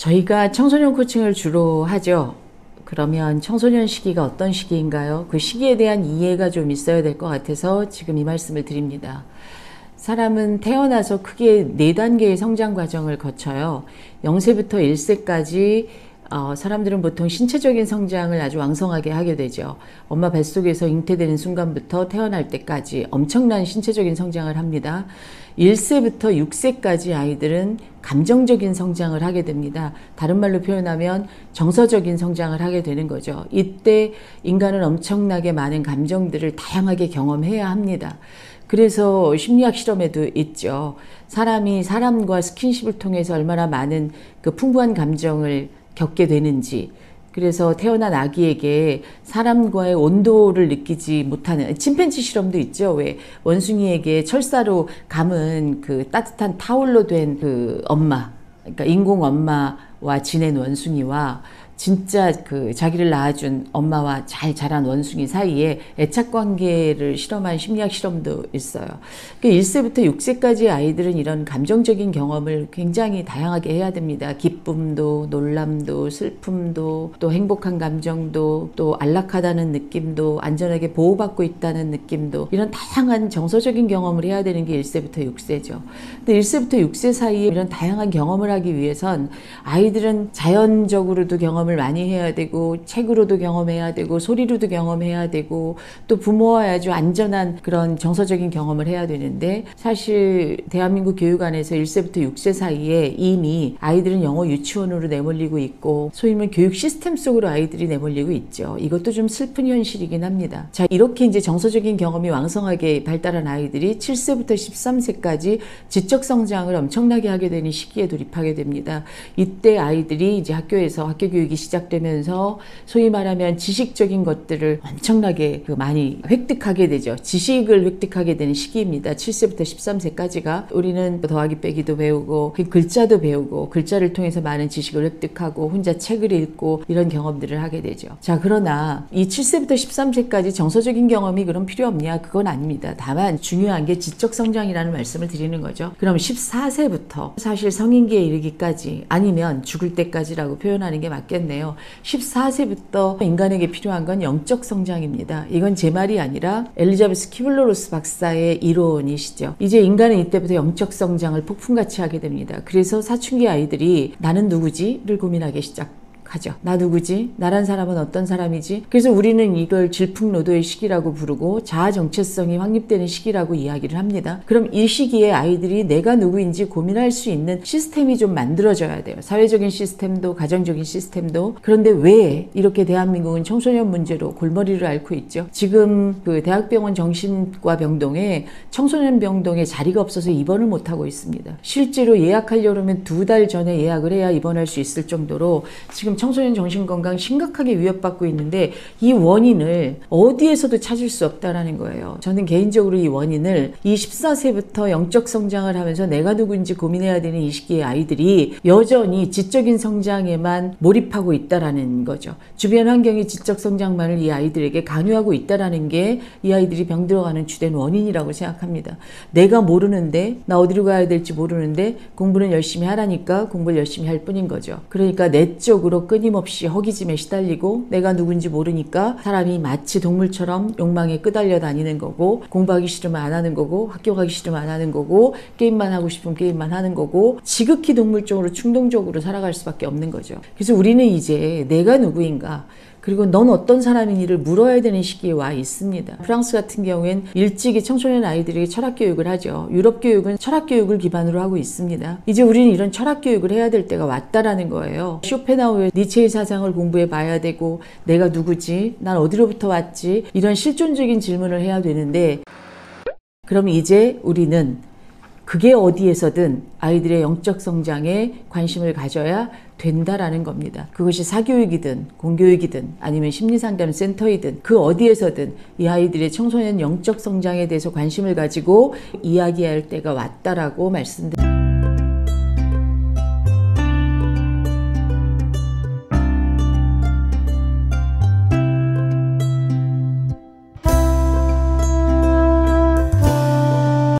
저희가 청소년 코칭을 주로 하죠. 그러면 청소년 시기가 어떤 시기인가요? 그 시기에 대한 이해가 좀 있어야 될 것 같아서 지금 이 말씀을 드립니다. 사람은 태어나서 크게 4단계의 성장 과정을 거쳐요. 0세부터 1세까지 사람들은 보통 신체적인 성장을 아주 왕성하게 하게 되죠. 엄마 뱃속에서 잉태되는 순간부터 태어날 때까지 엄청난 신체적인 성장을 합니다. 1세부터 6세까지 아이들은 감정적인 성장을 하게 됩니다. 다른 말로 표현하면 정서적인 성장을 하게 되는 거죠. 이때 인간은 엄청나게 많은 감정들을 다양하게 경험해야 합니다. 그래서 심리학 실험에도 있죠. 사람이 사람과 스킨십을 통해서 얼마나 많은 그 풍부한 감정을 겪게 되는지, 그래서 태어난 아기에게 사람과의 온도를 느끼지 못하는 침팬지 실험도 있죠. 왜 원숭이에게 철사로 감은 그 따뜻한 타올로 된 그 엄마, 그러니까 인공 엄마와 지낸 원숭이와 진짜 그 자기를 낳아준 엄마와 잘 자란 원숭이 사이에 애착 관계를 실험한 심리학 실험도 있어요. 1세부터 6세까지 아이들은 이런 감정적인 경험을 굉장히 다양하게 해야 됩니다. 기쁨도, 놀람도, 슬픔도, 또 행복한 감정도, 또 안락하다는 느낌도, 안전하게 보호받고 있다는 느낌도, 이런 다양한 정서적인 경험을 해야 되는 게 1세부터 6세죠. 근데 1세부터 6세 사이에 이런 다양한 경험을 하기 위해선 아이들은 자연적으로도 경험을 많이 해야 되고, 책으로도 경험해야 되고, 소리로도 경험해야 되고, 또 부모와의 아주 안전한 그런 정서적인 경험을 해야 되는데, 사실 대한민국 교육 안에서 1세부터 6세 사이에 이미 아이들은 영어 유치원으로 내몰리고 있고, 소위 말하면 교육 시스템 속으로 아이들이 내몰리고 있죠. 이것도 좀 슬픈 현실이긴 합니다. 자, 이렇게 이제 정서적인 경험이 왕성하게 발달한 아이들이 7세부터 13세까지 지적 성장을 엄청나게 하게 되는 시기에 돌입하게 됩니다. 이때 아이들이 이제 학교에서 학교 교육이 시작되면서 소위 말하면 지식적인 것들을 엄청나게 많이 획득하게 되죠. 지식을 획득하게 되는 시기입니다. 7세부터 13세까지가 우리는 더하기 빼기도 배우고 글자도 배우고 글자를 통해서 많은 지식을 획득하고 혼자 책을 읽고 이런 경험들을 하게 되죠. 자, 그러나 이 7세부터 13세까지 정서적인 경험이 그럼 필요 없냐? 그건 아닙니다. 다만 중요한 게 지적 성장이라는 말씀을 드리는 거죠. 그럼 14세부터 사실 성인기에 이르기까지 아니면 죽을 때까지라고 표현하는 게 맞겠네요. 14세부터 인간에게 필요한 건 영적 성장입니다. 이건 제 말이 아니라 엘리자베스 키블러로스 박사의 이론이시죠. 이제 인간은 이때부터 영적 성장을 폭풍같이 하게 됩니다. 그래서 사춘기 아이들이 나는 누구지?를 고민하기 시작하죠. 나 누구지? 나란 사람은 어떤 사람이지? 그래서 우리는 이걸 질풍노도의 시기라고 부르고 자아 정체성이 확립되는 시기라고 이야기를 합니다. 그럼 이 시기에 아이들이 내가 누구인지 고민할 수 있는 시스템이 좀 만들어져야 돼요. 사회적인 시스템도 가정적인 시스템도. 그런데 왜 이렇게 대한민국은 청소년 문제로 골머리를 앓고 있죠? 지금 그 대학병원 정신과 병동에 청소년 병동에 자리가 없어서 입원을 못하고 있습니다. 실제로 예약하려면 2달 전에 예약을 해야 입원할 수 있을 정도로 지금 청소년 정신건강 심각하게 위협받고 있는데 이 원인을 어디에서도 찾을 수 없다라는 거예요. 저는 개인적으로 이 원인을 이 14세부터 영적 성장을 하면서 내가 누구인지 고민해야 되는 이 시기의 아이들이 여전히 지적인 성장에만 몰입하고 있다라는 거죠. 주변 환경이 지적 성장만을 이 아이들에게 강요하고 있다라는 게 이 아이들이 병들어가는 주된 원인이라고 생각합니다. 내가 모르는데, 나 어디로 가야 될지 모르는데 공부는 열심히 하라니까 공부를 열심히 할 뿐인 거죠. 그러니까 내적으로 끊임없이 허기짐에 시달리고 내가 누군지 모르니까 사람이 마치 동물처럼 욕망에 끄달려 다니는 거고, 공부하기 싫으면 안 하는 거고, 학교 가기 싫으면 안 하는 거고, 게임만 하고 싶으면 게임만 하는 거고, 지극히 동물적으로 충동적으로 살아갈 수밖에 없는 거죠. 그래서 우리는 이제 내가 누구인가, 그리고 넌 어떤 사람이니를 물어야 되는 시기에 와 있습니다. 프랑스 같은 경우엔 일찍이 청소년 아이들에게 철학교육을 하죠. 유럽교육은 철학교육을 기반으로 하고 있습니다. 이제 우리는 이런 철학교육을 해야 될 때가 왔다라는 거예요. 쇼펜하우의 니체의 사상을 공부해 봐야 되고, 내가 누구지? 난 어디로부터 왔지? 이런 실존적인 질문을 해야 되는데, 그럼 이제 우리는 그게 어디에서든 아이들의 영적 성장에 관심을 가져야 된다라는 겁니다. 그것이 사교육이든 공교육이든 아니면 심리상담 센터이든 그 어디에서든 이 아이들의 청소년 영적 성장에 대해서 관심을 가지고 이야기할 때가 왔다라고 말씀드립니다.